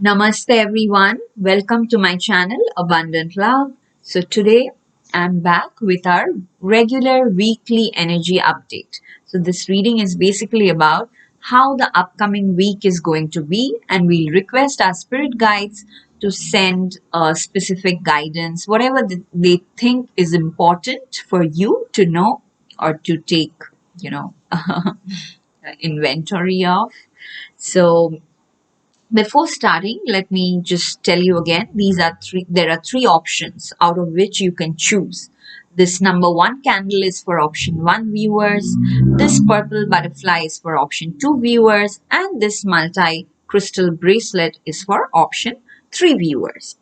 Namaste everyone. Welcome to my channel Abundant Love. So today I'm back with our regular weekly energy update. So this reading is basically about how the upcoming week is going to be, and we'll request our spirit guides to send specific guidance, whatever they think is important for you to know or to take, inventory of. So before starting, let me just tell you again, there are three options out of which you can choose. This number one candle is for option 1 viewers, this purple butterfly is for option 2 viewers, and this multi crystal bracelet is for option 3 viewers.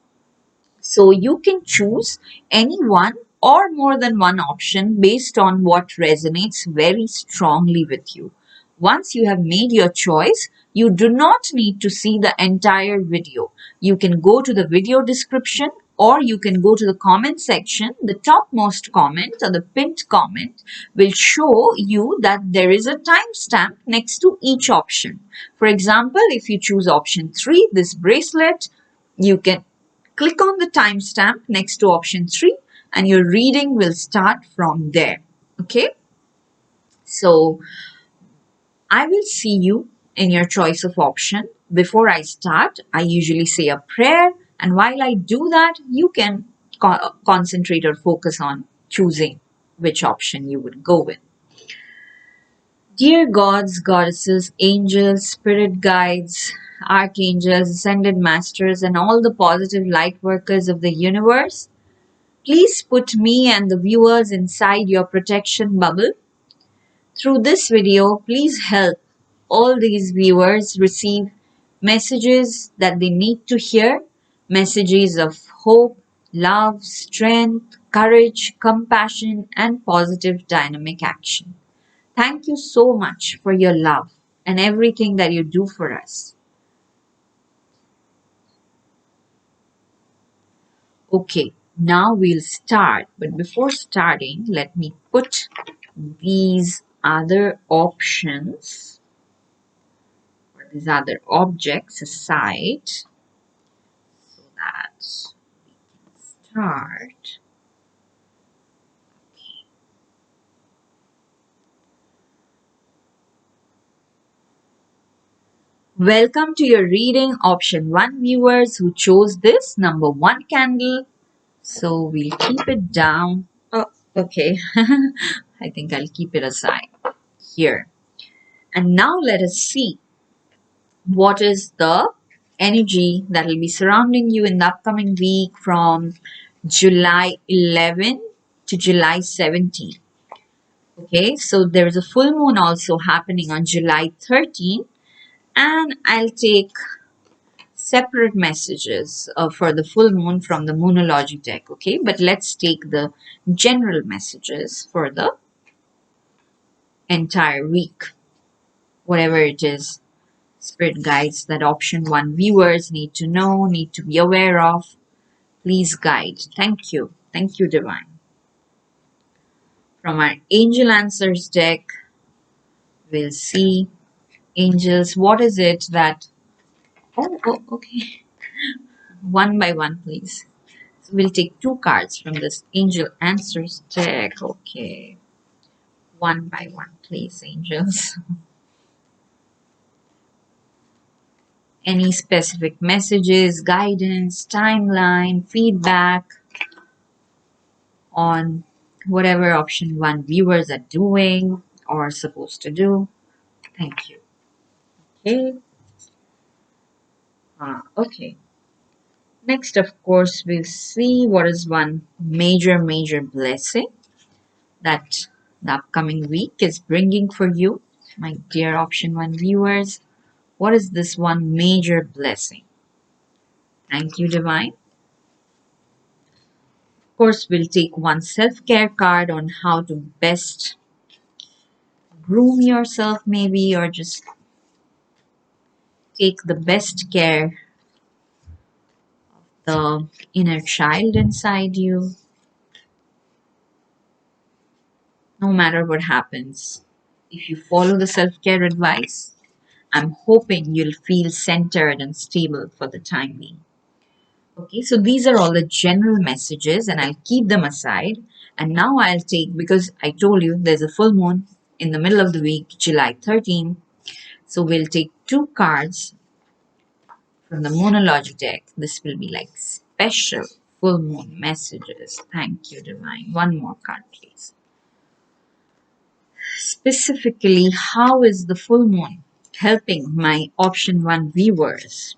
So you can choose any one or more than one option based on what resonates very strongly with you. Once you have made your choice, you do not need to see the entire video. You can go to the video description or you can go to the comment section. The topmost comment or the pinned comment will show you that there is a timestamp next to each option. For example, if you choose option 3, this bracelet, you can click on the timestamp next to option 3 and your reading will start from there. Okay, so I will see you in your choice of option. Before I start, I usually say a prayer, and while I do that, you can concentrate or focus on choosing which option you would go with. Dear gods, goddesses, angels, spirit guides, archangels, ascended masters, and all the positive light workers of the universe, please put me and the viewers inside your protection bubble. Through this video, please help all these viewers receive messages that they need to hear, messages of hope, love, strength, courage, compassion, and positive dynamic action. Thank you so much for your love and everything that you do for us. Okay, now we'll start. But before starting, let me put these other options or these other objects aside so that we can start. Welcome to your reading, option 1 viewers who chose this number 1 candle. So we'll keep it down. Oh, okay. I think I'll keep it aside here. And now let us see what is the energy that will be surrounding you in the upcoming week from July 11th to July 17th. Okay, so there is a full moon also happening on July 13th, and I'll take separate messages for the full moon from the Moonology deck. Okay, but let's take the general messages for the entire week, whatever it is. Spirit guides that option 1 viewers need to know, need to be aware of. Please guide. Thank you. Thank you, Divine. From our Angel Answers deck, we'll see angels. What is it that... Oh, okay. One by one, please. So we'll take 2 cards from this Angel Answers deck. Okay. One by one, please, angels. Any specific messages, guidance, timeline, feedback on whatever option 1 viewers are doing or supposed to do. Thank you. Okay. Okay. Next, of course, we'll see what is one major blessing that the upcoming week is bringing for you, my dear option 1 viewers. What is this one major blessing? Thank you, Divine. Of course, we'll take one self-care card on how to best groom yourself maybe, or just take the best care of the inner child inside you. No matter what happens, if you follow the self-care advice, I'm hoping you'll feel centered and stable for the time being. Okay, so these are all the general messages, and I'll keep them aside. And now I'll take, because I told you there's a full moon in the middle of the week, July 13th. So we'll take two cards from the Moonology deck. This will be like special full moon messages. Thank you, Divine. One more card, please. Specifically, how is the full moon helping my option 1 viewers?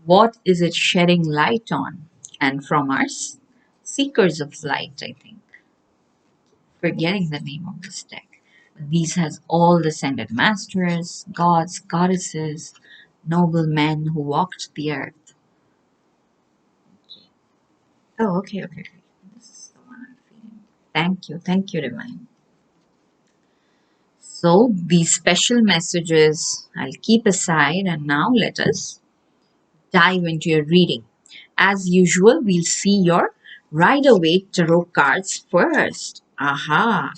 What is it shedding light on? And from us, Seekers of Light, I think. Forgetting the name of this deck. These has all the ascended masters, gods, goddesses, noble men who walked the earth. Oh, okay. This is the one I'm feeling. Thank you, Divine. So these special messages I'll keep aside, and now let us dive into your reading. As usual, we'll see your Rider-Waite tarot cards first. Aha.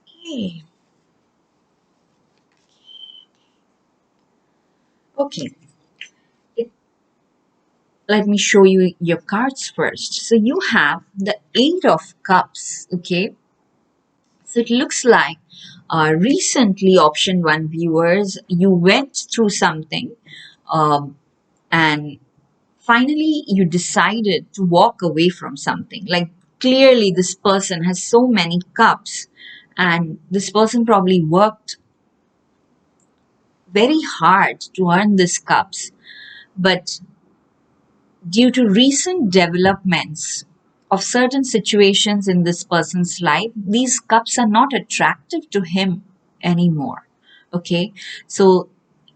Okay. Okay. Let me show you your cards first. So you have the Eight of Cups. Okay. So it looks like recently, option 1 viewers, you went through something, and finally you decided to walk away from something. Like clearly this person has so many cups, and this person probably worked very hard to earn these cups, but due to recent developments of certain situations in this person's life, these cups are not attractive to him anymore. Okay, so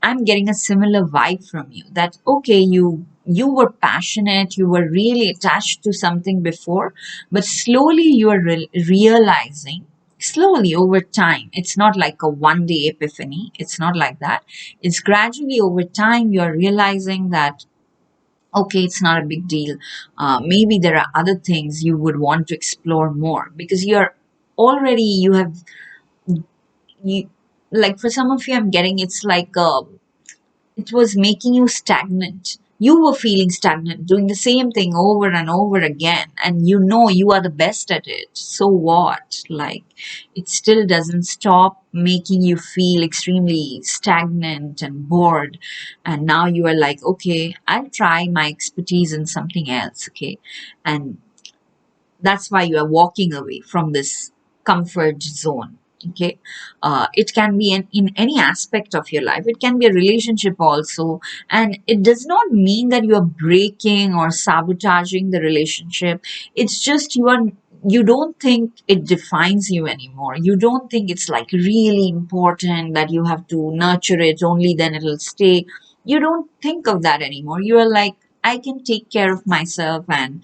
I'm getting a similar vibe from you that okay, you were passionate, you were really attached to something before, but slowly you are realizing, slowly over time, it's not like a one day epiphany, it's not like that, it's gradually over time you're realizing that okay, it's not a big deal. Maybe there are other things you would want to explore more because you're already, you have, you, like for some of you, I'm getting it's like it was making you stagnant. You were feeling stagnant, doing the same thing over and over again, and you know you are the best at it. So what? Like, it still doesn't stop making you feel extremely stagnant and bored. And now you are like, okay, I'll try my expertise in something else, okay? And that's why you are walking away from this comfort zone. Okay, it can be in any aspect of your life. It can be a relationship also, and it does not mean that you are breaking or sabotaging the relationship. It's just you don't think it defines you anymore. You don't think it's like really important that you have to nurture it, only then it'll stay. You don't think of that anymore. You are like, I can take care of myself, and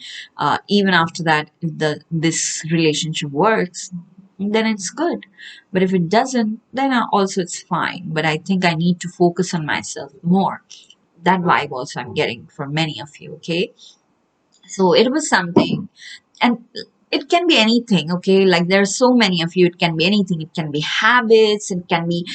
even after that, if this relationship works, then it's good. But if it doesn't, then also it's fine. But I think I need to focus on myself more. That vibe also I'm getting for many of you. Okay, so it was something, and it can be anything. Okay, like there are so many of you. It can be anything. It can be habits. It can be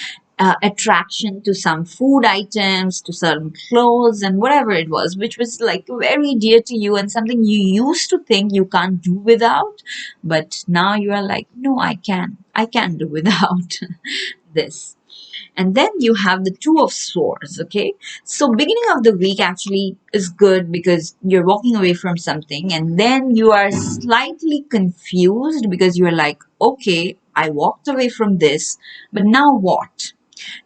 attraction to some food items, to certain clothes, and whatever it was, which was like very dear to you and something you used to think you can't do without, but now you are like, no, I can do without this. And then you have the Two of Swords. Okay, so beginning of the week actually is good because you're walking away from something, and then you are slightly confused because you're like, okay, I walked away from this, but now what?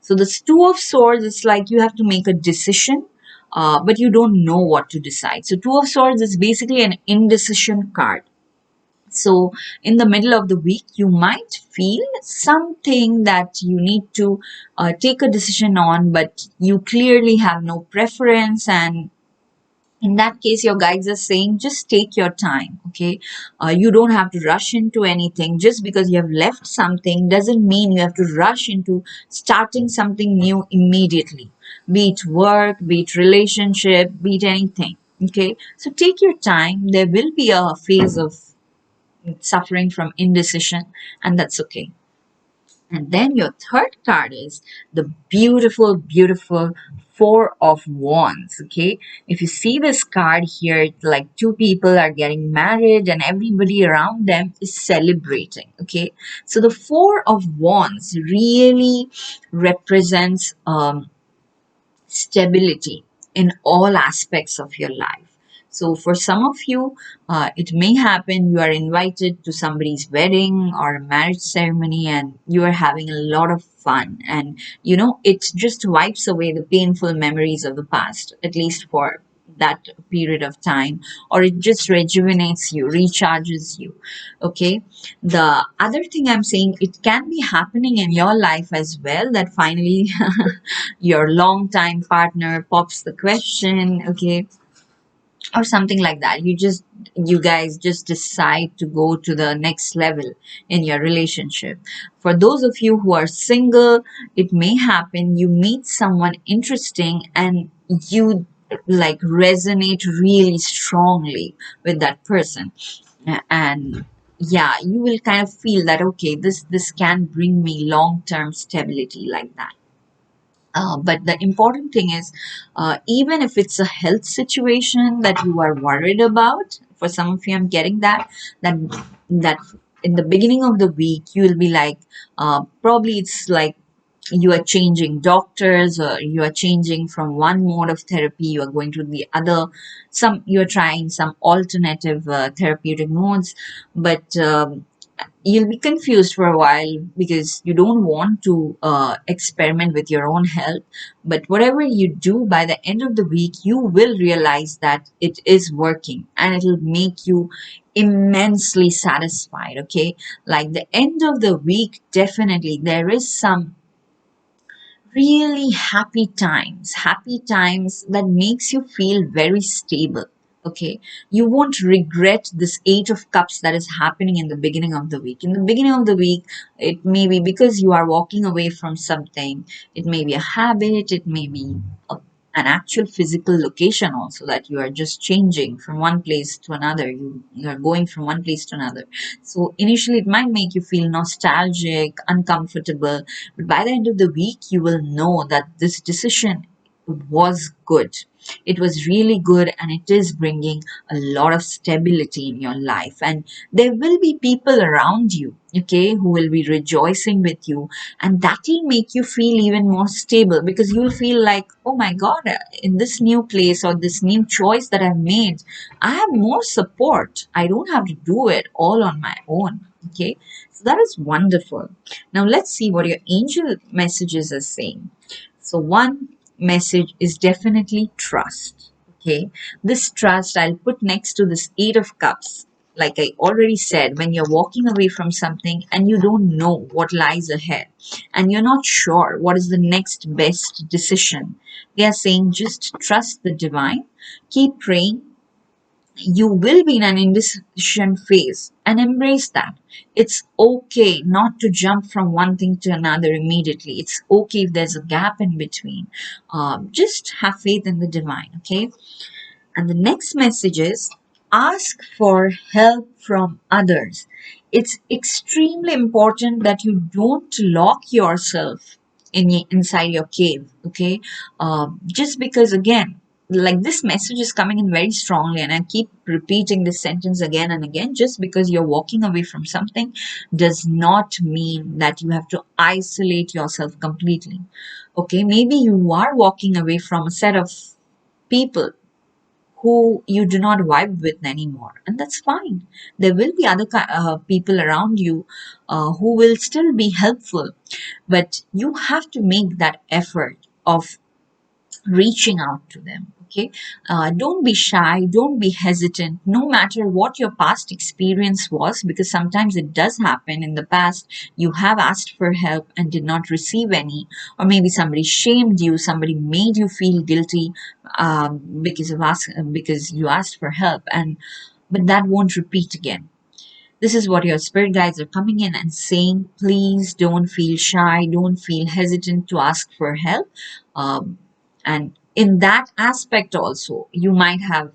So this Two of Swords is like you have to make a decision, but you don't know what to decide. So Two of Swords is basically an indecision card. So in the middle of the week, you might feel something that you need to take a decision on, but you clearly have no preference. And in that case, your guides are saying just take your time. Okay, you don't have to rush into anything. Just because you have left something doesn't mean you have to rush into starting something new immediately, be it work, be it relationship, be it anything. Okay, so take your time. There will be a phase of suffering from indecision, and that's okay. And then your third card is the beautiful, beautiful Four of Wands. Okay. If you see this card here, it's like two people are getting married and everybody around them is celebrating. Okay. So the Four of Wands really represents stability in all aspects of your life. So, for some of you, it may happen you are invited to somebody's wedding or a marriage ceremony and you are having a lot of fun. And it just wipes away the painful memories of the past, at least for that period of time, or it just rejuvenates you, recharges you. Okay. The other thing I'm saying, it can be happening in your life as well that finally your longtime partner pops the question, okay, or something like that. You guys just decide to go to the next level in your relationship. For those of you who are single, it may happen you meet someone interesting and you like resonate really strongly with that person. And yeah, you will kind of feel that okay, this can bring me long term stability like that. But the important thing is, even if it's a health situation that you are worried about, for some of you, I'm getting that that in the beginning of the week you will be like, probably it's like you are changing doctors or you are changing from one mode of therapy, you are going to the other. Some you are trying some alternative therapeutic modes, but you'll be confused for a while because you don't want to experiment with your own health. But whatever you do, by the end of the week, you will realize that it is working and it'll make you immensely satisfied. Okay. Like the end of the week, definitely there is some really happy times that makes you feel very stable. Okay, you won't regret this Eight of Cups that is happening in the beginning of the week. In the beginning of the week, it may be because you are walking away from something. It may be a habit, it may be an actual physical location also, that you are just changing from one place to another. You are going from one place to another. So initially it might make you feel nostalgic, uncomfortable, but by the end of the week, you will know that this decision was good. It was really good and it is bringing a lot of stability in your life. And there will be people around you, okay, who will be rejoicing with you. And that will make you feel even more stable because you'll feel like, oh my God, in this new place or this new choice that I've made, I have more support. I don't have to do it all on my own. Okay, so that is wonderful. Now let's see what your angel messages are saying. So one message is definitely trust. Okay, this trust I'll put next to this Eight of Cups. Like I already said, when you're walking away from something and you don't know what lies ahead and you're not sure what is the next best decision, they are saying just trust the divine, keep praying, you will be in an indecision phase and embrace that. It's okay not to jump from one thing to another immediately. It's okay if there's a gap in between. Just have faith in the divine, okay? And the next message is ask for help from others. It's extremely important that you don't lock yourself inside your cave, okay? Just because, again, like this message is coming in very strongly, and I keep repeating this sentence again and again. Just because you're walking away from something does not mean that you have to isolate yourself completely. Okay, maybe you are walking away from a set of people who you do not vibe with anymore, and that's fine. There will be other people around you who will still be helpful, but you have to make that effort of reaching out to them. Okay, don't be shy, don't be hesitant, no matter what your past experience was, because sometimes it does happen in the past you have asked for help and did not receive any, or maybe somebody shamed you, somebody made you feel guilty because you asked for help, and but that won't repeat again. This is what your spirit guides are coming in and saying. Please don't feel shy, don't feel hesitant to ask for help. Um, and in that aspect, also, you might have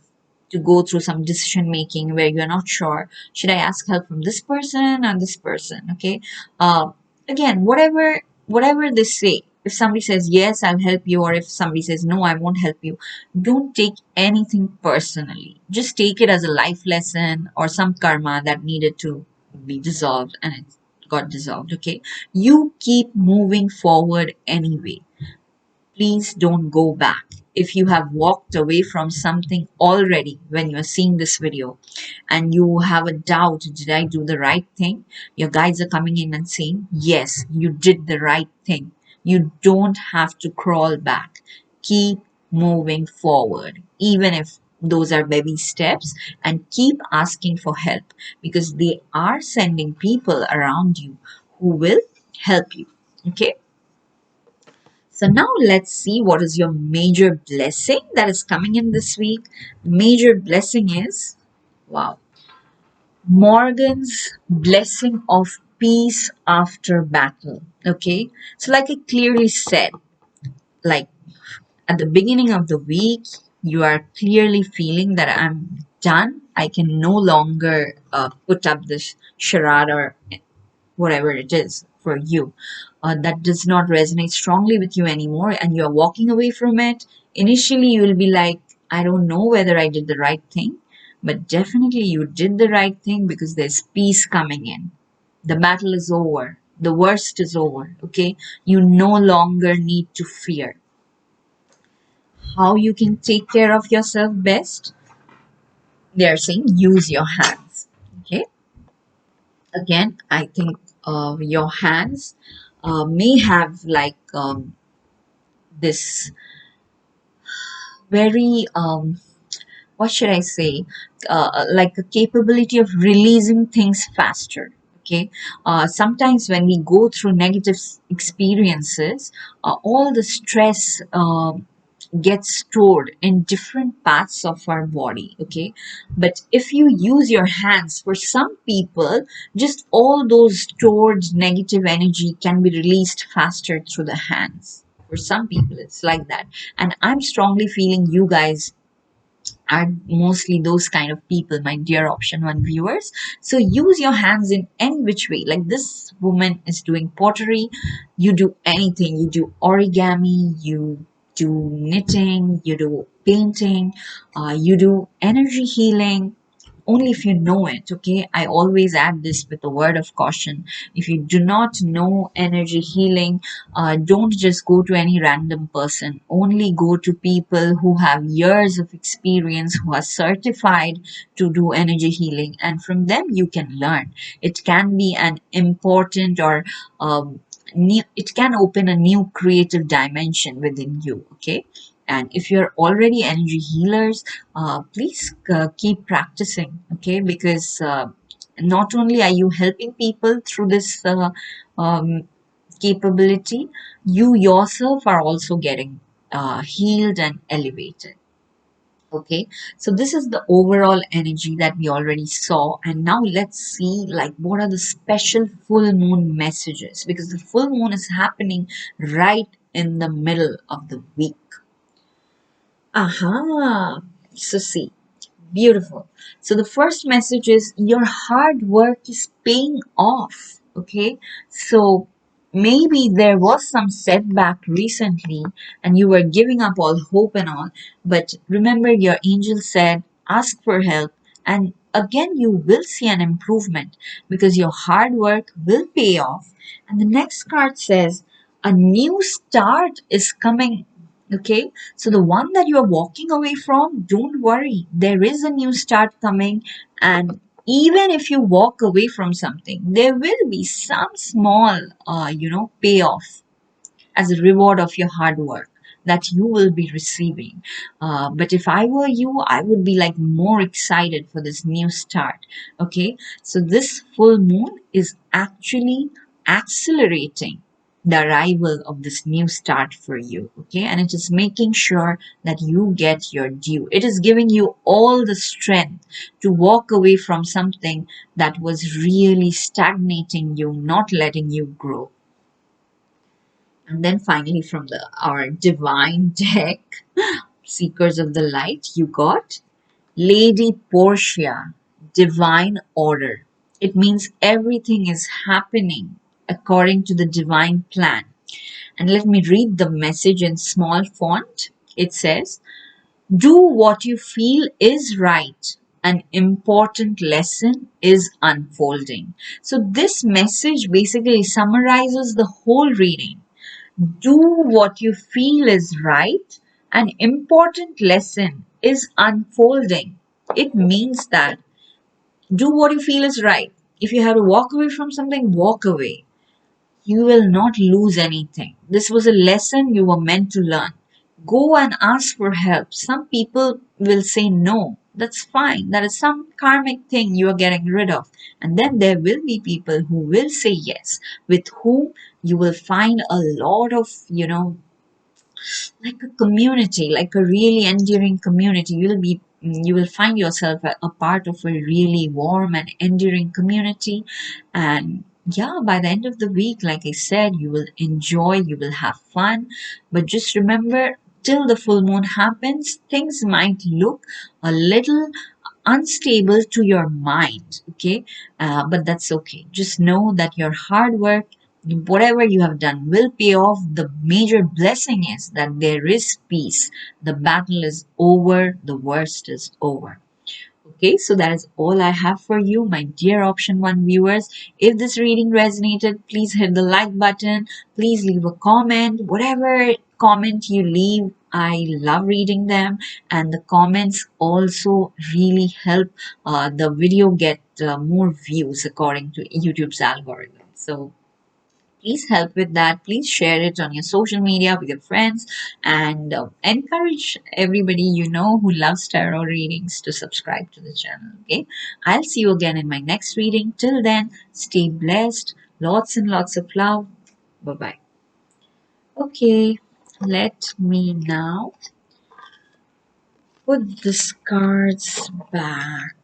to go through some decision making where you're not sure, should I ask help from this person or this person? Okay. again, whatever they say, if somebody says yes, I'll help you, or if somebody says no, I won't help you, don't take anything personally. Just take it as a life lesson or some karma that needed to be dissolved, and it got dissolved. Okay, you keep moving forward anyway. Please don't go back. If you have walked away from something already when you're seeing this video and you have a doubt, did I do the right thing? Your guides are coming in and saying, yes, you did the right thing. You don't have to crawl back. Keep moving forward, even if those are baby steps, and keep asking for help because they are sending people around you who will help you. Okay. So now let's see what is your major blessing that is coming in this week. Major blessing is, wow, Morgan's blessing of peace after battle. Okay. So like I clearly said, like at the beginning of the week, you are clearly feeling that I'm done. I can no longer put up this charade or whatever it is for you, that does not resonate strongly with you anymore, and you're walking away from it. Initially you will be like, I don't know whether I did the right thing, but definitely you did the right thing because there's peace coming in. The battle is over, the worst is over. Okay, you no longer need to fear. How you can take care of yourself best? They are saying use your hands. Okay, again, I think your hands may have like this very what should I say, like a capability of releasing things faster. Okay, sometimes when we go through negative experiences, all the stress gets stored in different parts of our body. Okay, but if you use your hands, for some people, just all those stored negative energy can be released faster through the hands. For some people it's like that, and I'm strongly feeling you guys are mostly those kind of people, my dear option one viewers. So use your hands in any which way. Like this woman is doing pottery, you do anything, you do origami, you do knitting, you do painting, you do energy healing, only if you know it. Okay, I always add this with a word of caution. If you do not know energy healing, don't just go to any random person. Only go to people who have years of experience, who are certified to do energy healing, and from them you can learn. It can be an important or it can open a new creative dimension within you. Okay, and if you're already energy healers, please keep practicing. Okay, because not only are you helping people through this um, capability, you yourself are also getting healed and elevated. Okay, so this is the overall energy that we already saw, and now let's see like what are the special full moon messages, because the full moon is happening right in the middle of the week. Aha, so see, beautiful. So the first message is your hard work is paying off. Okay, so maybe there was some setback recently and you were giving up all hope and all, but remember your angel said ask for help, and again you will see an improvement because your hard work will pay off. And the next card says a new start is coming. Okay, so the one that you are walking away from, don't worry, there is a new start coming. And even if you walk away from something, there will be some small, payoff as a reward of your hard work that you will be receiving. But if I were you, I would be like more excited for this new start. Okay, so this full moon is actually accelerating the arrival of this new start for you. Okay, and it is making sure that you get your due. It is giving you all the strength to walk away from something that was really stagnating you, not letting you grow. And then finally, from our divine deck, Seekers of the Light, you got Lady Portia, Divine Order. It means everything is happening according to the divine plan. And let me read the message in small font. It says, do what you feel is right. An important lesson is unfolding. So, this message basically summarizes the whole reading. Do what you feel is right. An important lesson is unfolding. It means that do what you feel is right. If you have to walk away from something, walk away. You will not lose anything. This was a lesson you were meant to learn. Go and ask for help. Some people will say no. That's fine. That is some karmic thing you are getting rid of. And then there will be people who will say yes, with whom you will find a lot of, like a community, like a really enduring community. You will find yourself a part of a really warm and enduring community. And yeah, by the end of the week, like I said, you will enjoy, you will have fun. But just remember, till the full moon happens, things might look a little unstable to your mind, okay? But that's okay. Just know that your hard work, whatever you have done, will pay off. The major blessing is that there is peace. The battle is over, the worst is over. Okay, so that is all I have for you, my dear Option 1 viewers. If this reading resonated, please hit the like button. Please leave a comment. Whatever comment you leave, I love reading them. And the comments also really help the video get more views according to YouTube's algorithm. So please help with that. Please share it on your social media with your friends and encourage everybody you know who loves tarot readings to subscribe to the channel. Okay, I'll see you again in my next reading. Till then, stay blessed. Lots and lots of love. Bye bye. Okay, let me now put these cards back.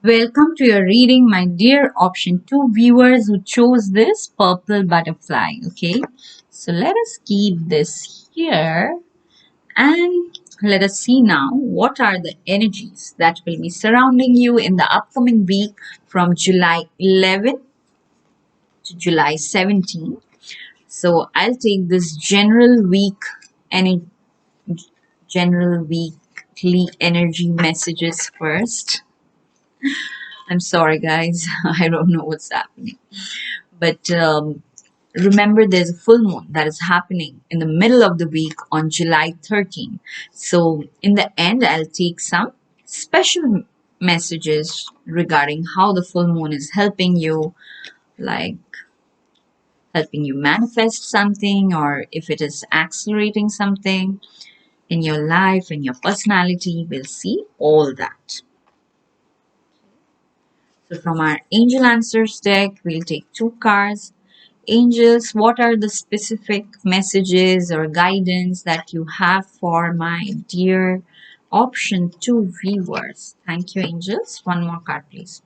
Welcome to your reading, my dear Option 2 viewers who chose this purple butterfly. Okay, so let us keep this here and let us see now what are the energies that will be surrounding you in the upcoming week from July 11th to July 17th. So I'll take this any general weekly energy messages first. I'm sorry, guys. I don't know what's happening. But remember, there's a full moon that is happening in the middle of the week on July 13th. So, in the end, I'll take some special messages regarding how the full moon is helping you, like helping you manifest something, or if it is accelerating something in your life, in your personality. We'll see all that. So, from our Angel Answers deck, we'll take two cards. Angels, what are the specific messages or guidance that you have for my dear Option 2 viewers? Thank you, angels. One more card, please.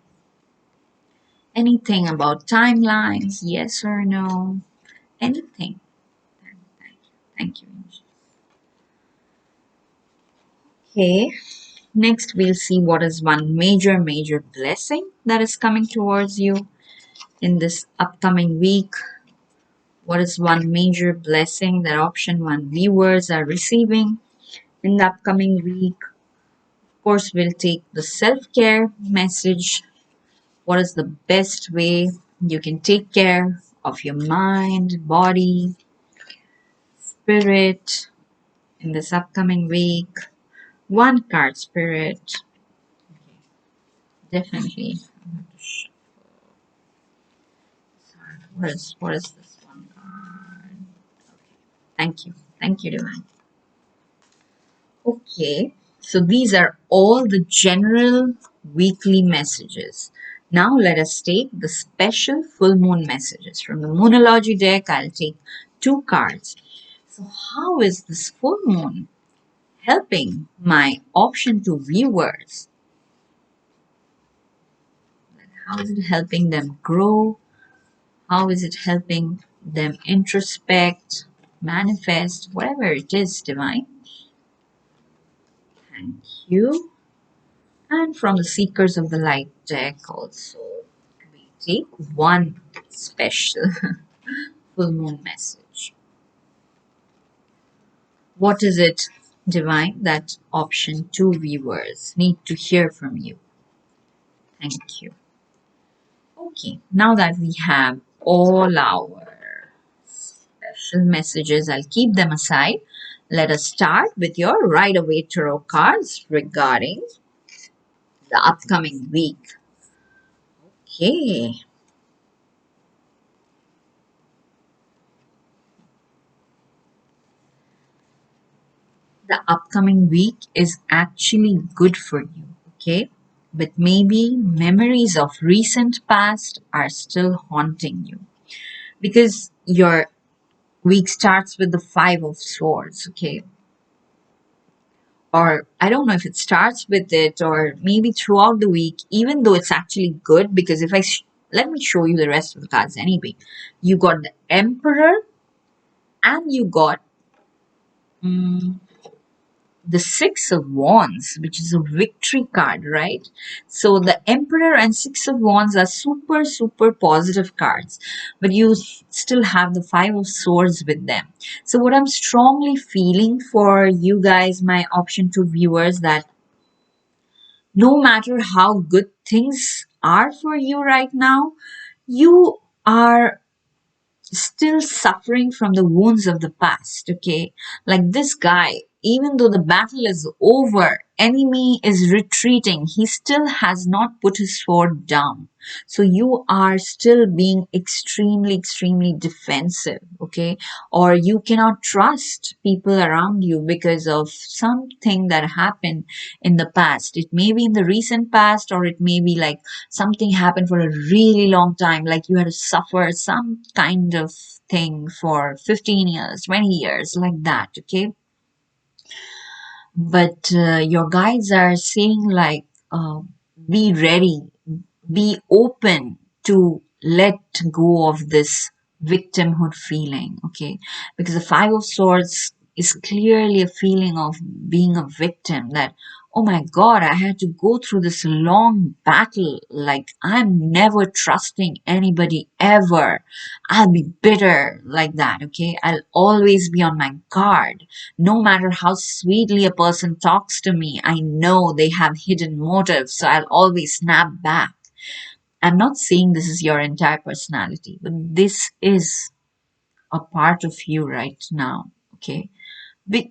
Anything about timelines? Yes or no? Anything. Thank you, angels. Okay. Next, we'll see what is one major blessing that is coming towards you. in this upcoming week. What is one major blessing that option one viewers are receiving in the upcoming week? Of course, we'll take the self-care message. What is the best way you can take care of your mind, body, spirit in this upcoming week? One card, spirit. Definitely. Sorry, what is this one card? Thank you. Thank you, Divine. Okay, so these are all the general weekly messages. Now let us take the special full moon messages. From the Moonology deck, I'll take two cards. So how is this full moon helping my option two viewers? How is it helping them grow? How is it helping them introspect, manifest, whatever it is, Divine? Thank you. And from the Seekers of the Light deck also, we take one special full moon message. What is it, Divine, that option two viewers need to hear from you? Thank you. Okay, now that we have all our special messages, I'll keep them aside. Let us start with your Rider-Waite Tarot cards regarding the upcoming week. Okay. The upcoming week is actually good for you, okay? But maybe memories of recent past are still haunting you because your week starts with the Five of Swords, okay? Or I don't know if it starts with it or maybe throughout the week, even though it's actually good because if let me show you the rest of the cards anyway. You got the Emperor and you got the Six of Wands, which is a victory card, right? So the Emperor and Six of Wands are super, super positive cards, but you still have the Five of Swords with them. So what I'm strongly feeling for you guys, my option two viewers, that no matter how good things are for you right now, you are still suffering from the wounds of the past, okay? Like this guy, even though the battle is over, enemy is retreating, he still has not put his sword down. So you are still being extremely, extremely defensive, okay? Or you cannot trust people around you because of something that happened in the past. It may be in the recent past, or it may be like something happened for a really long time, like you had to suffer some kind of thing for 15 years, 20 years, like that, okay? But your guides are saying like, be ready, be open to let go of this victimhood feeling, okay? Because the Five of Swords is clearly a feeling of being a victim, that oh my god, I had to go through this long battle, like I'm never trusting anybody ever. I'll be bitter like that, okay? I'll always be on my guard. No matter how sweetly a person talks to me, I know they have hidden motives, so I'll always snap back. I'm not saying this is your entire personality, but this is a part of you right now, okay?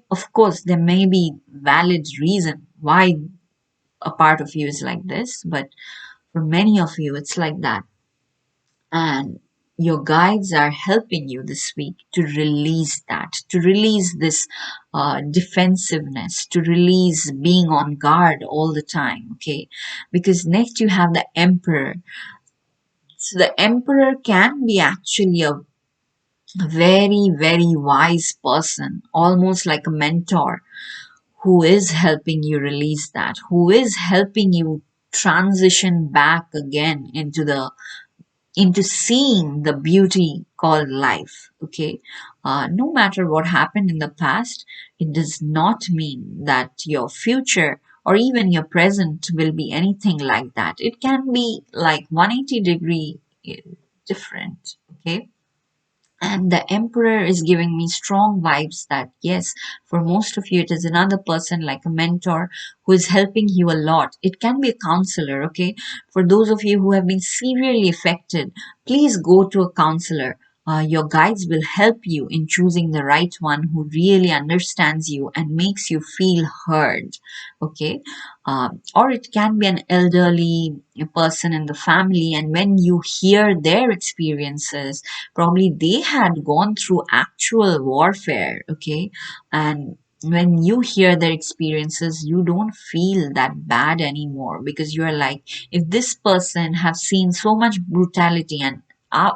Of course, there may be valid reason why a part of you is like this, but for many of you, it's like that. And your guides are helping you this week to release that, to release this defensiveness, to release being on guard all the time, okay? Because next you have the Emperor. So the Emperor can be actually a very, very wise person, almost like a mentor who is helping you release that, who is helping you transition back again into seeing the beauty called life, okay? No matter what happened in the past, it does not mean that your future or even your present will be anything like that. It can be like 180 degree different. Okay. And the emperor is giving me strong vibes that yes, for most of you, it is another person like a mentor who is helping you a lot. It can be a counselor, okay? For those of you who have been severely affected, please go to a counselor. Your guides will help you in choosing the right one who really understands you and makes you feel heard, okay? Or it can be an elderly person in the family, and when you hear their experiences, probably they had gone through actual warfare, okay? And when you hear their experiences, you don't feel that bad anymore, because you're like, if this person have seen so much brutality, and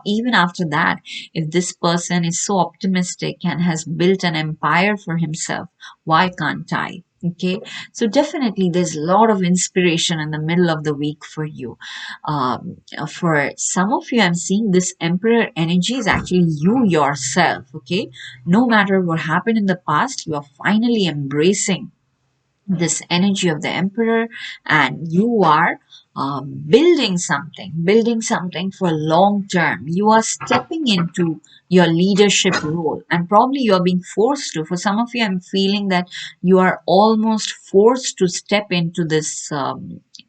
even after that, if this person is so optimistic and has built an empire for himself, why can't I? Okay, so definitely there's a lot of inspiration in the middle of the week for you. For some of you, I'm seeing this emperor energy is actually you yourself. Okay, no matter what happened in the past, you are finally embracing this energy of the emperor, and you are building something for long term. You are stepping into your leadership role, and probably you are being forced to. For some of you, I'm feeling that you are almost forced to step into this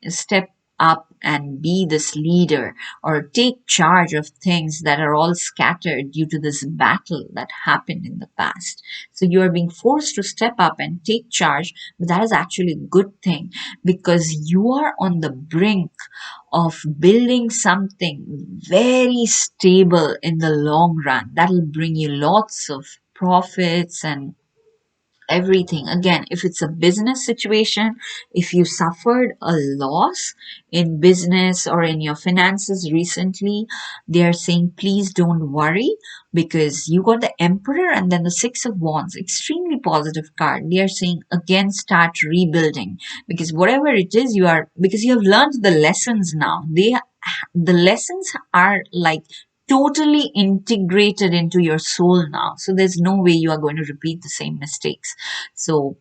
step up and be this leader, or take charge of things that are all scattered due to this battle that happened in the past. So you are being forced to step up and take charge, but that is actually a good thing, because you are on the brink of building something very stable in the long run that will bring you lots of profits and everything. Again, if it's a business situation, if you suffered a loss in business or in your finances recently, they are saying please don't worry, because you got the emperor and then the six of wands, extremely positive card. They are saying again start rebuilding, because whatever it is, you are, because you have learned the lessons now. The lessons are like totally integrated into your soul now. So there's no way you are going to repeat the same mistakes. So,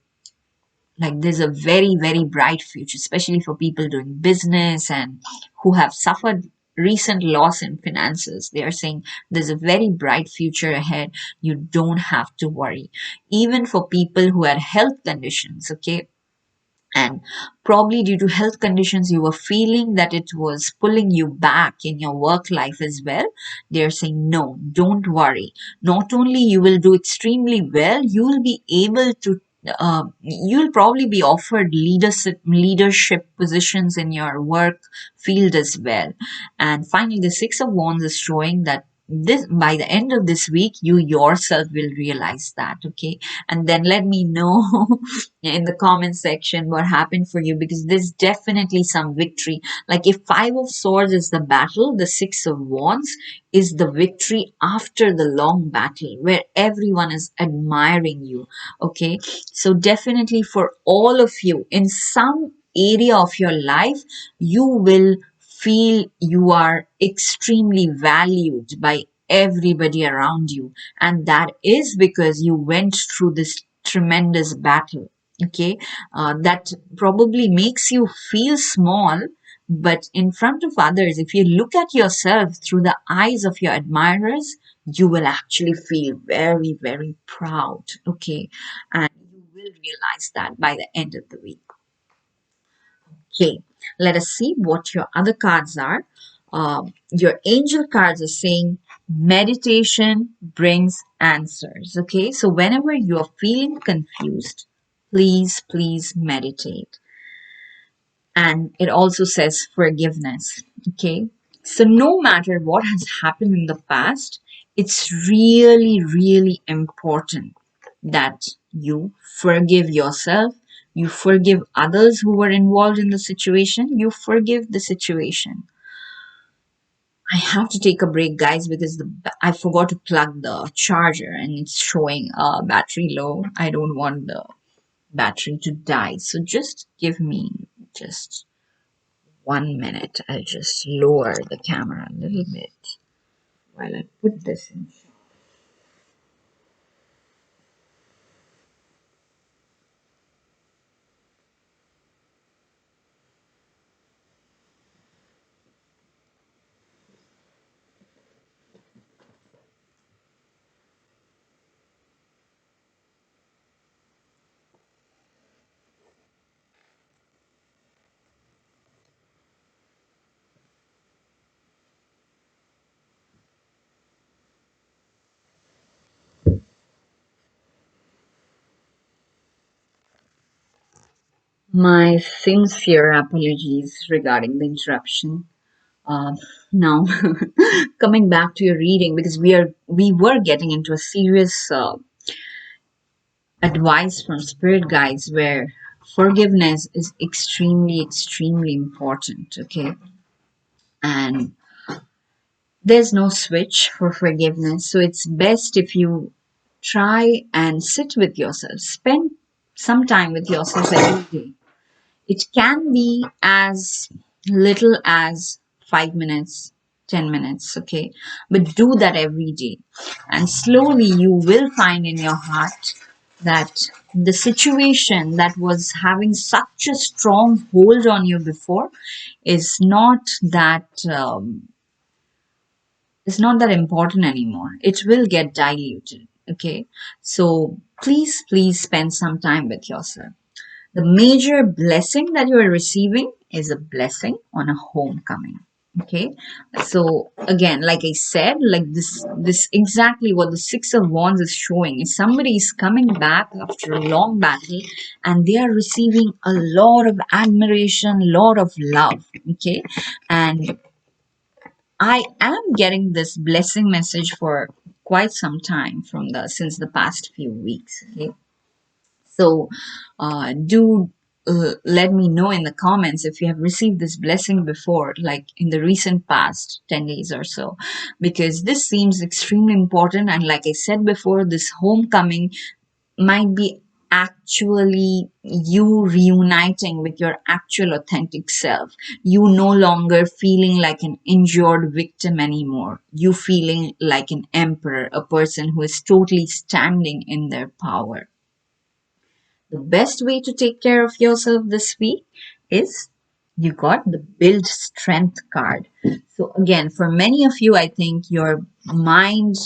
like, there's a very, very bright future, especially for people doing business and who have suffered recent loss in finances. They are saying there's a very bright future ahead. You don't have to worry. Even for people who had health conditions, okay? And probably due to health conditions, you were feeling that it was pulling you back in your work life as well. They're saying, no, don't worry. Not only you will do extremely well, you will be able to you'll probably be offered leadership positions in your work field as well. And finally, the Six of Wands is showing that this, by the end of this week, you yourself will realize that. Okay, and then let me know in the comment section what happened for you, because there's definitely some victory. Like, if Five of Swords is the battle, the Six of Wands is the victory after the long battle where everyone is admiring you. Okay, so definitely for all of you, in some area of your life, you will feel you are extremely valued by everybody around you, and that is because you went through this tremendous battle. Okay, that probably makes you feel small, but in front of others, if you look at yourself through the eyes of your admirers, you will actually feel very, very proud. Okay, and you will realize that by the end of the week. Okay, let us see what your other cards are. Your angel cards are saying meditation brings answers. Okay, so whenever you are feeling confused, please meditate. And it also says forgiveness. Okay, so no matter what has happened in the past, it's really important that you forgive yourself, you forgive others who were involved in the situation, you forgive the situation. I have to take a break, guys, because I forgot to plug the charger and it's showing battery low. I don't want the battery to die, so just give me just 1 minute. I'll just lower the camera a little bit while I put this in. My sincere apologies regarding the interruption. Uh, now, coming back to your reading, because we were getting into a serious advice from spirit guides where forgiveness is extremely, extremely important. Okay, and there's no switch for forgiveness, so it's best if you try and sit with yourself, spend some time with yourself every day. It can be as little as 5 minutes, 10 minutes, okay? But do that every day. And slowly you will find in your heart that the situation that was having such a strong hold on you before is not that important anymore. It will get diluted, okay? So please spend some time with yourself. The major blessing that you are receiving is a blessing on a homecoming. Okay, so again, like I said, like this exactly what the Six of Wands is showing is somebody is coming back after a long battle and they are receiving a lot of admiration, lot of love. Okay, and I am getting this blessing message for quite some time from the since the past few weeks. Okay, so do let me know in the comments if you have received this blessing before, like in the recent past 10 days or so, because this seems extremely important. And like I said before, this homecoming might be actually you reuniting with your actual authentic self. You no longer feeling like an injured victim anymore. You feeling like an emperor, a person who is totally standing in their power. The best way to take care of yourself this week is you got the build strength card. So again, for many of you, I think your mind,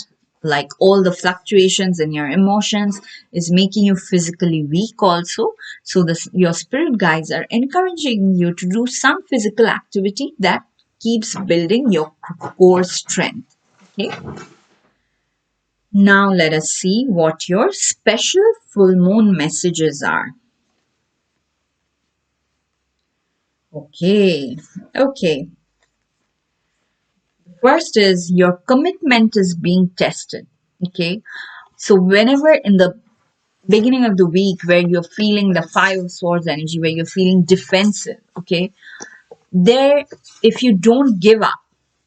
like all the fluctuations in your emotions, is making you physically weak also. So your spirit guides are encouraging you to do some physical activity that keeps building your core strength. Okay. Now let us see what your special full moon messages are. Okay, okay. First is your commitment is being tested. Okay, so whenever in the beginning of the week where you're feeling the Five of Swords energy, where you're feeling defensive, okay, there, if you don't give up,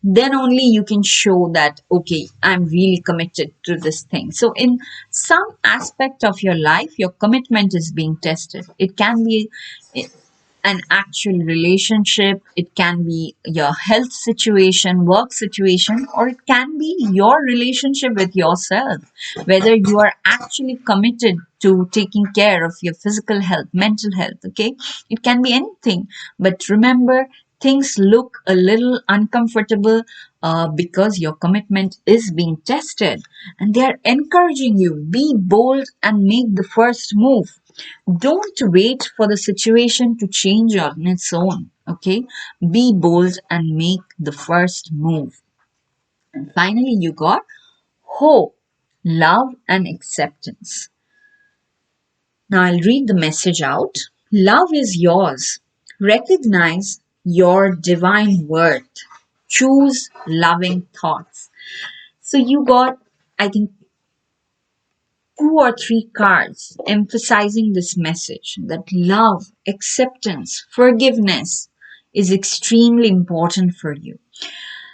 then only you can show that, okay, I'm really committed to this thing. So in some aspect of your life, your commitment is being tested. It can be an actual relationship, it can be your health situation, work situation, or it can be your relationship with yourself, whether you are actually committed to taking care of your physical health, mental health. Okay, it can be anything, but remember, things look a little uncomfortable because your commitment is being tested, and they are encouraging you, be bold and make the first move. Don't wait for the situation to change on its own. Okay, be bold and make the first move. And finally, you got hope, love, and acceptance. Now, I'll read the message out. Love is yours. Recognize your divine worth. Choose loving thoughts. So, you got, I think, two or three cards emphasizing this message that love, acceptance, forgiveness is extremely important for you.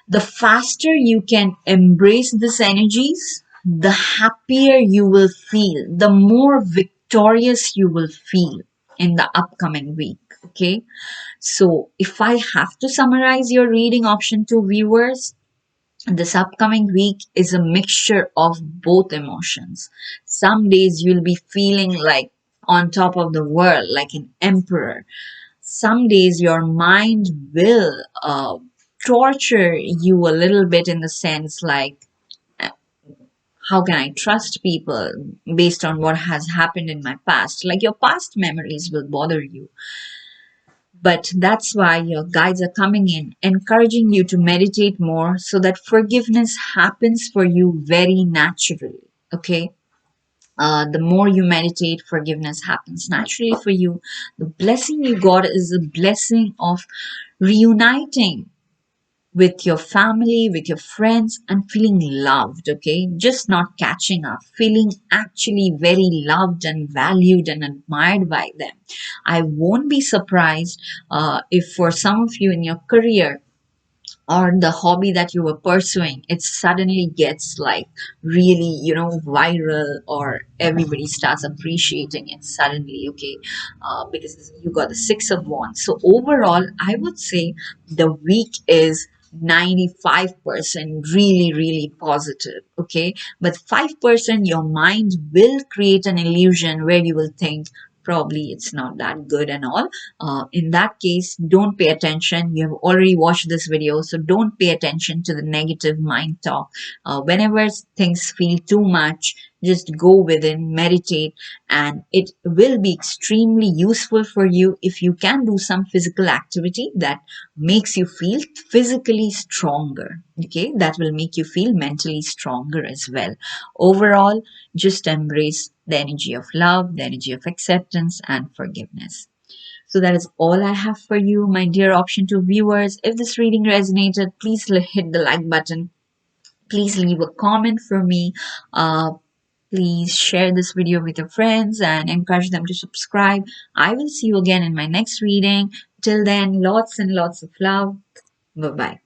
The faster you can embrace these energies, the happier you will feel, the more victorious you will feel in the upcoming week. Okay, so if I have to summarize your reading option to viewers, this upcoming week is a mixture of both emotions. Some days you'll be feeling like on top of the world, like an emperor. Some days your mind will torture you a little bit in the sense like, how can I trust people based on what has happened in my past? Like your past memories will bother you. But that's why your guides are coming in, encouraging you to meditate more so that forgiveness happens for you very naturally. Okay. The more you meditate, forgiveness happens naturally for you. The blessing you got is a blessing of reuniting with your family, with your friends, and feeling loved, okay? Just not catching up, feeling actually very loved and valued and admired by them. I won't be surprised if for some of you in your career, or the hobby that you were pursuing, it suddenly gets like really, viral, or everybody starts appreciating it suddenly, okay? Because you got the Six of Wands. So overall, I would say the week is 95% really, really positive, okay? But 5% your mind will create an illusion where you will think probably it's not that good and all. In that case, don't pay attention. You have already watched this video, so don't pay attention to the negative mind talk. Whenever things feel too much, just go within, meditate, and it will be extremely useful for you if you can do some physical activity that makes you feel physically stronger. Okay, that will make you feel mentally stronger as well. Overall, just embrace the energy of love, the energy of acceptance, and forgiveness. So that is all I have for you, my dear Option 2 viewers. If this reading resonated, please hit the like button. Please leave a comment for me. Please share this video with your friends and encourage them to subscribe. I will see you again in my next reading. Till then, lots and lots of love. Bye-bye.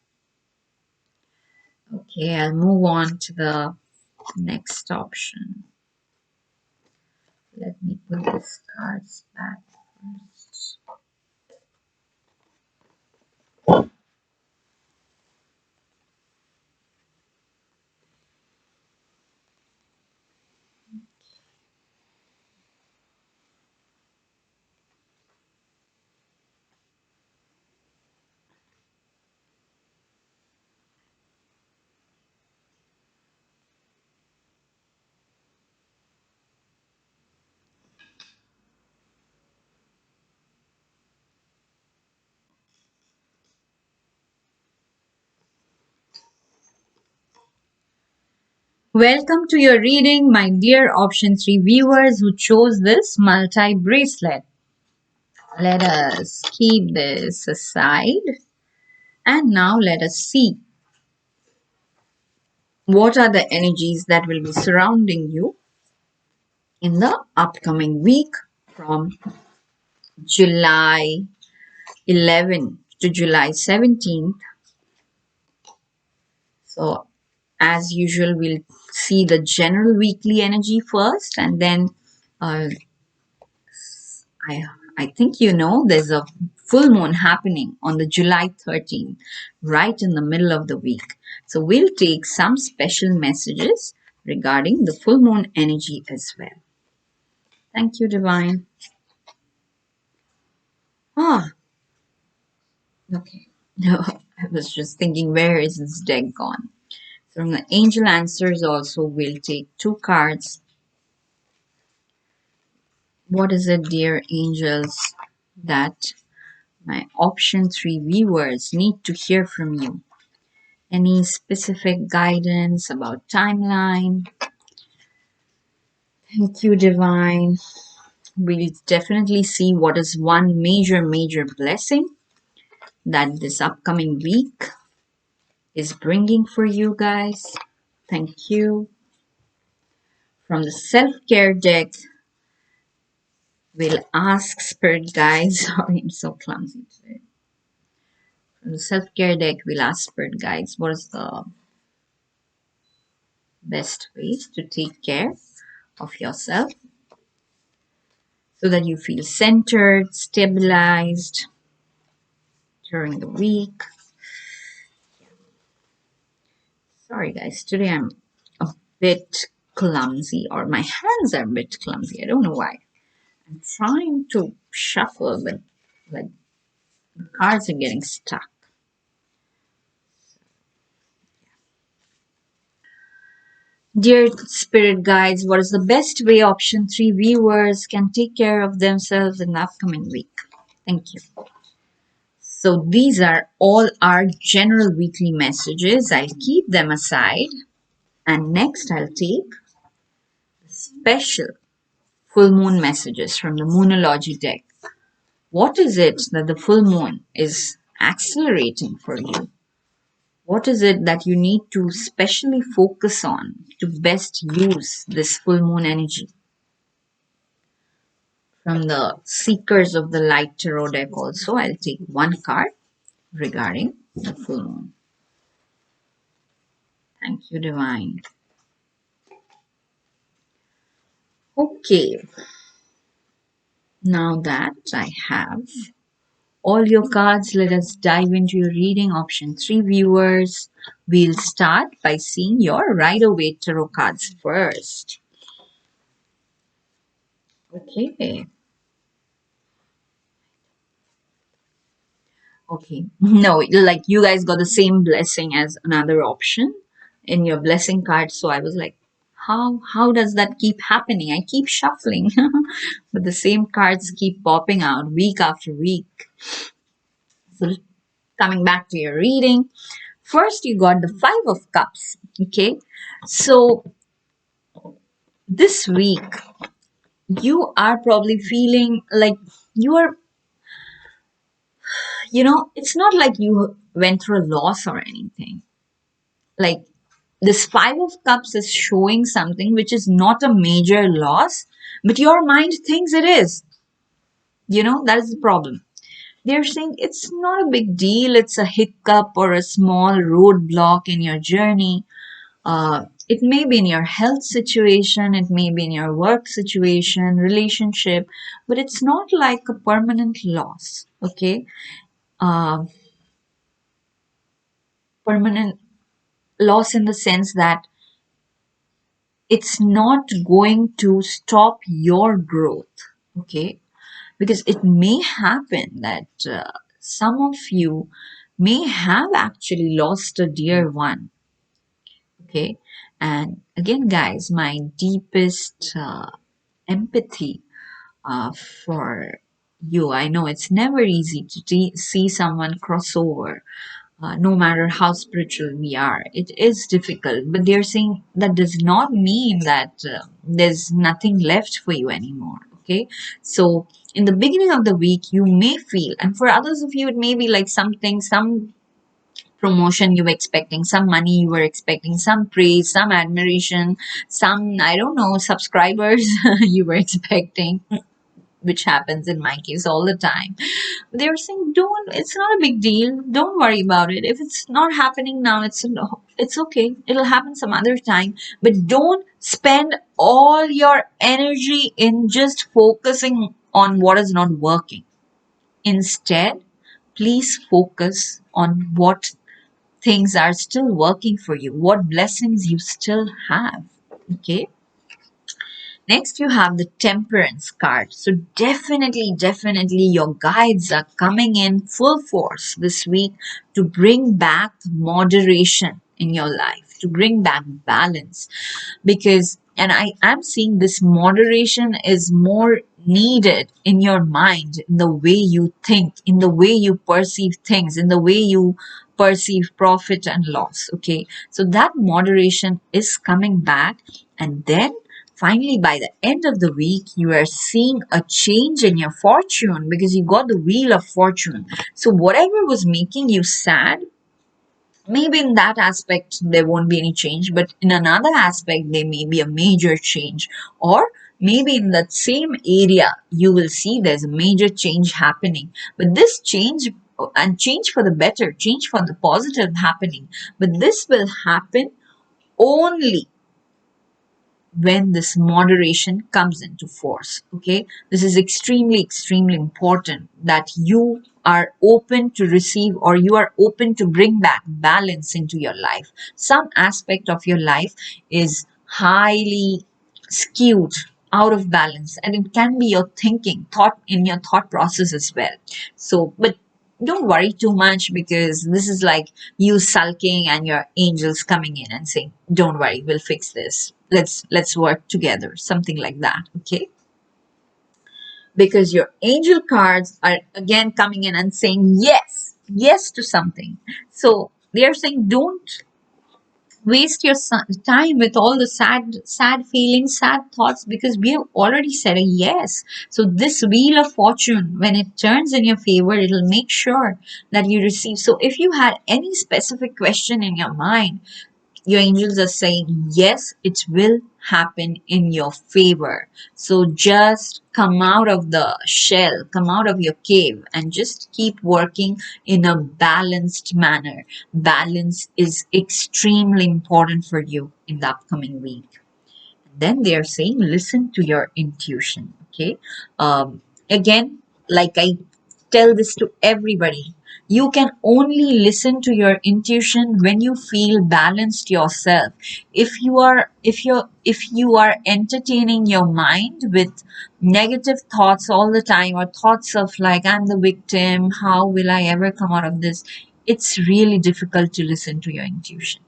Okay, I'll move on to the next option. Let me put these cards back first. Welcome to your reading, my dear Option 3 viewers who chose this multi-bracelet. Let us keep this aside. And now let us see what are the energies that will be surrounding you in the upcoming week from July 11th to July 17th. So as usual, we'll see the general weekly energy first, and then uh, I I think there's a full moon happening on the July 13th, right in the middle of the week. So we'll take some special messages regarding the full moon energy as well. Thank you, Divine. Ah, okay. No, I was just thinking, where is this deck gone? From the angel answers also, we'll take two cards. What is it, dear angels, that my Option 3 viewers need to hear from you? Any specific guidance about timeline? Thank you, Divine. We'll definitely see what is one major blessing that this upcoming week is bringing for you guys. Thank you. From the self-care deck, we'll ask spirit guides. Sorry, I'm so clumsy today. From the self-care deck, we'll ask spirit guides, what is the best ways to take care of yourself so that you feel centered, stabilized during the week. Sorry guys, today I'm a bit clumsy, or my hands are a bit clumsy. I don't know why. I'm trying to shuffle, but like the cards are getting stuck. Dear spirit guides, what is the best way Option 3 viewers can take care of themselves in the upcoming week? Thank you. So these are all our general weekly messages. I'll keep them aside. And next I'll take the special full moon messages from the Moonology deck. What is it that the full moon is accelerating for you? What is it that you need to specially focus on to best use this full moon energy? From the Seekers of the Light Tarot deck also, I'll take one card regarding the full moon. Thank you, Divine. Okay, now that I have all your cards, let us dive into your reading. Option 3, viewers. We'll start by seeing your Rider-Waite Tarot cards first. Okay. Okay. No, like you guys got the same blessing as another option in your blessing card. So I was like, how does that keep happening? I keep shuffling, but the same cards keep popping out week after week. So coming back to your reading, first you got the Five of Cups. Okay. So this week you are probably feeling like you are, it's not like you went through a loss or anything. Like this Five of Cups is showing something which is not a major loss, but your mind thinks it is. That is the problem. They're saying it's not a big deal, it's a hiccup or a small roadblock in your journey. It may be in your health situation, it may be in your work situation, relationship, but it's not like a permanent loss, okay? Permanent loss in the sense that it's not going to stop your growth, okay? Because it may happen that some of you may have actually lost a dear one, okay? And again, guys, my deepest empathy for you. I know it's never easy to see someone cross over. No matter how spiritual we are, it is difficult. But they're saying that does not mean that there's nothing left for you anymore. Okay, so in the beginning of the week, you may feel, and for others of you, it may be like something, some promotion you were expecting, some money you were expecting, some praise, some admiration, some, I don't know, subscribers you were expecting, which happens in my case all the time. They were saying, don't, it's not a big deal, don't worry about it. If it's not happening now, it's okay, it'll happen some other time. But don't spend all your energy in just focusing on what is not working. Instead, please focus on what things are still working for you, what blessings you still have. Okay. Next, you have the Temperance card. So definitely your guides are coming in full force this week to bring back moderation in your life, to bring back balance. Because, and I'm seeing this moderation is more needed in your mind, in the way you think, in the way you perceive things, in the way you perceive profit and loss. Okay. So that moderation is coming back. And then finally, by the end of the week, you are seeing a change in your fortune because you got the Wheel of Fortune. So whatever was making you sad, maybe in that aspect there won't be any change, but in another aspect there may be a major change. Or maybe in that same area you will see there's a major change happening. But this change, and change for the better, change for the positive happening, but this will happen only when this moderation comes into force. Okay, this is extremely important that you are open to receive, or you are open to bring back balance into your life. Some aspect of your life is highly skewed, out of balance, and it can be your thinking, thought, in your thought process as well. So but don't worry too much, because this is like you sulking and your angels coming in and saying, don't worry, we'll fix this, let's work together, something like that. Okay, because your angel cards are again coming in and saying yes to something. So they are saying, don't waste your time with all the sad feelings, sad thoughts, because we have already said a yes. So this wheel of fortune, when it turns in your favor, it'll make sure that you receive. So if you had any specific question in your mind, your angels are saying yes, it will happen in your favor. So just come out of the shell, come out of your cave, and just keep working in a balanced manner. Balance is extremely important for you in the upcoming week. Then they are saying listen to your intuition. Okay. Again, like I tell this to everybody, you can only listen to your intuition when you feel balanced yourself. If you are entertaining your mind with negative thoughts all the time, or thoughts of like I'm the victim, how will I ever come out of this, it's really difficult to listen to your intuition.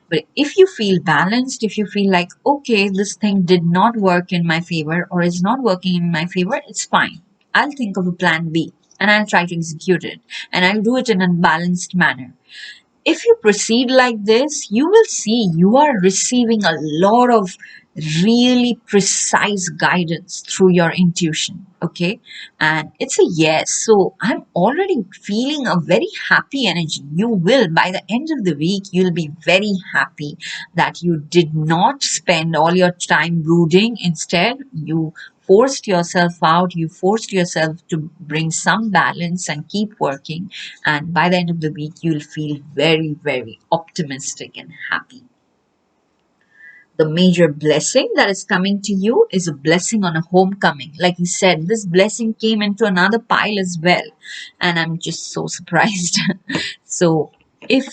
But if you feel balanced, if you feel like, okay, this thing did not work in my favor or is not working in my favor, it's fine. I'll think of a plan B and I'll try to execute it, and I'll do it in a balanced manner. If you proceed like this, you will see you are receiving a lot of really precise guidance through your intuition. Okay. And it's a yes. So I'm already feeling a very happy energy. You will, by the end of the week, you'll be very happy that you did not spend all your time brooding. Instead, you forced yourself out, you forced yourself to bring some balance and keep working, and by the end of the week you'll feel very, very optimistic and happy. The major blessing that is coming to you is a blessing on a homecoming. Like he said, this blessing came into another pile as well, and I'm just so surprised. So if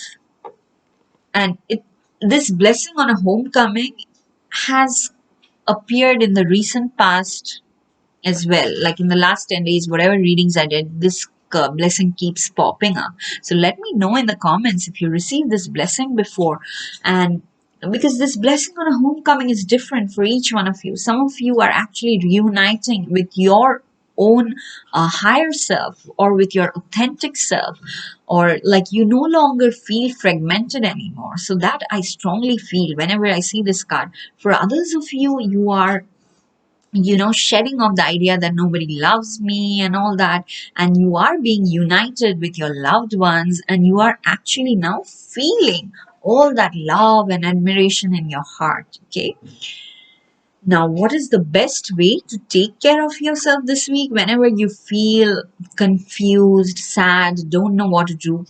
and it this blessing on a homecoming has appeared in the recent past as well. Like in the last 10 days, whatever readings I did, this blessing keeps popping up. So let me know in the comments if you received this blessing before. And because this blessing on a homecoming is different for each one of you. Some of you are actually reuniting with your own higher self, or with your authentic self, or like you no longer feel fragmented anymore. So that I strongly feel whenever I see this card. For others of you, you are shedding off the idea that nobody loves me and all that, and you are being united with your loved ones, and you are actually now feeling all that love and admiration in your heart. Okay. Now, what is the best way to take care of yourself this week whenever you feel confused, sad, don't know what to do?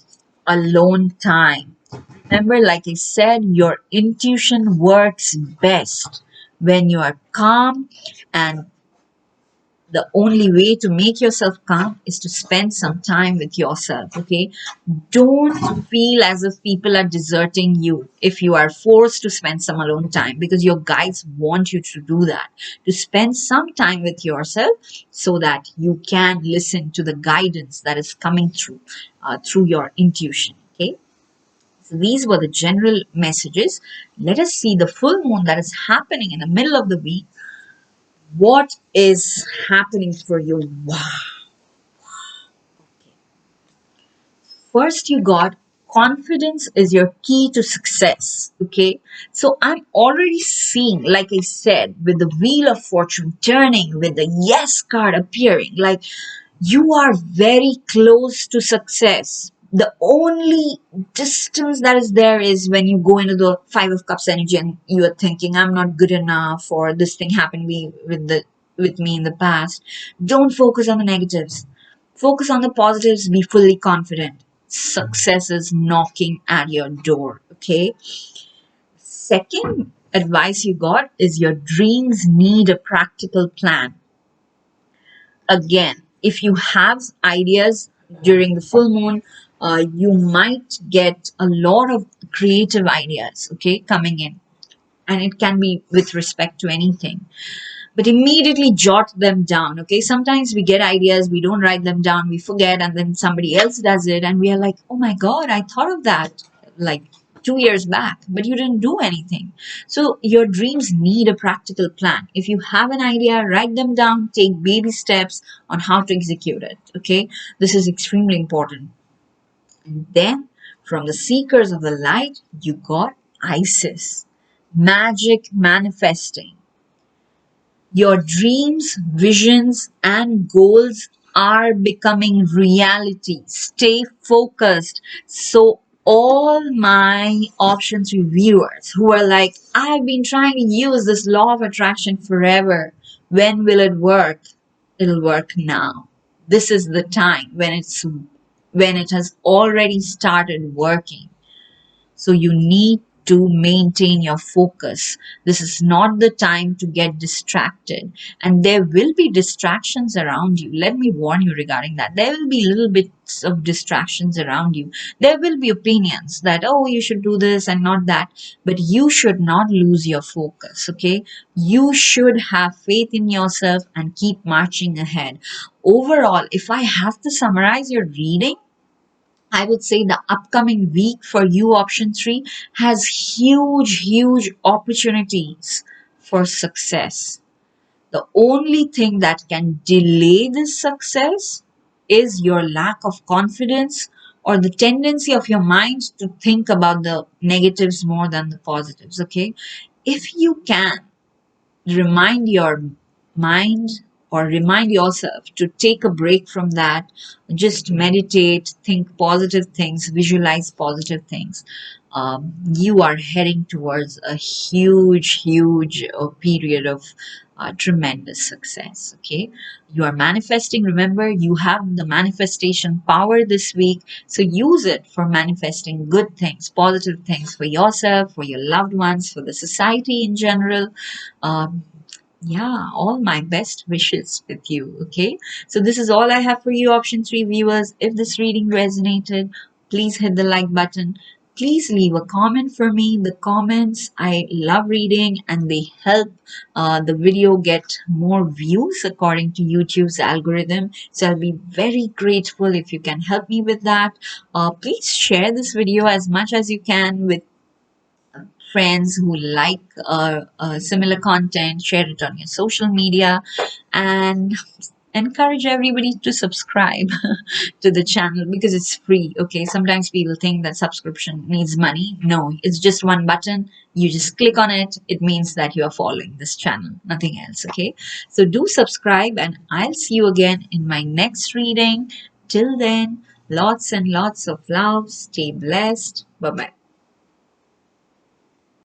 Alone time. Remember, like I said, your intuition works best when you are calm, and the only way to make yourself calm is to spend some time with yourself. Okay. Don't feel as if people are deserting you if you are forced to spend some alone time, because your guides want you to do that, to spend some time with yourself so that you can listen to the guidance that is coming through your intuition. Okay. So these were the general messages. Let us see the full moon that is happening in the middle of the week. What is happening for you? Wow. First, you got confidence is your key to success. Okay. So I'm already seeing, like I said, with the wheel of fortune turning, with the yes card appearing, like you are very close to success. The only distance that is there is when you go into the Five of Cups energy and you are thinking, I'm not good enough, or this thing happened with me in the past. Don't focus on the negatives. Focus on the positives. Be fully confident. Success is knocking at your door. Okay. Second advice you got is your dreams need a practical plan. Again, if you have ideas during the full moon, you might get a lot of creative ideas, okay, coming in. And it can be with respect to anything. But immediately jot them down, okay? Sometimes we get ideas, we don't write them down, we forget, and then somebody else does it, and we are like, oh my God, I thought of that like 2 years back, but you didn't do anything. So your dreams need a practical plan. If you have an idea, write them down, take baby steps on how to execute it, okay? This is extremely important. And then From the seekers of the light, you got Isis, magic manifesting. Your dreams, visions, and goals are becoming reality. Stay focused. So, all my option three viewers who are like, I've been trying to use this law of attraction forever. When will it work? It'll work now. This is the time when it has already started working. So you need to maintain your focus. This is not the time to get distracted. And there will be distractions around you. Let me warn you regarding that. There will be little bits of distractions around you. There will be opinions that, oh, you should do this and not that. But you should not lose your focus, okay? You should have faith in yourself and keep marching ahead. Overall, if I have to summarize your reading, I would say the upcoming week for you, option three, has huge opportunities for success. The only thing that can delay this success is your lack of confidence or the tendency of your mind to think about the negatives more than the positives. Okay. If you can remind your mind or remind yourself to take a break from that, just meditate, think positive things, visualize positive things, you are heading towards a huge period of tremendous success. Okay, you are manifesting. Remember, you have the manifestation power this week, so use it for manifesting good things, positive things for yourself, for your loved ones, for the society in general. um, yeah, all my best wishes with you. Okay, so this is all I have for you, option three viewers. If this reading resonated, please hit the like button. Please leave a comment for me. The comments I love reading and they help the video get more views according to YouTube's algorithm. So I'll be very grateful if you can help me with that. Please share this video as much as you can with friends who like similar content. Share it on your social media and encourage everybody to subscribe to the channel because it's free. Okay, sometimes people think that subscription needs money. No, it's just one button. You just click on it. It means that you are following this channel, nothing else. Okay, so do subscribe and I'll see you again in my next reading. Till then, lots and lots of love. Stay blessed. Bye bye.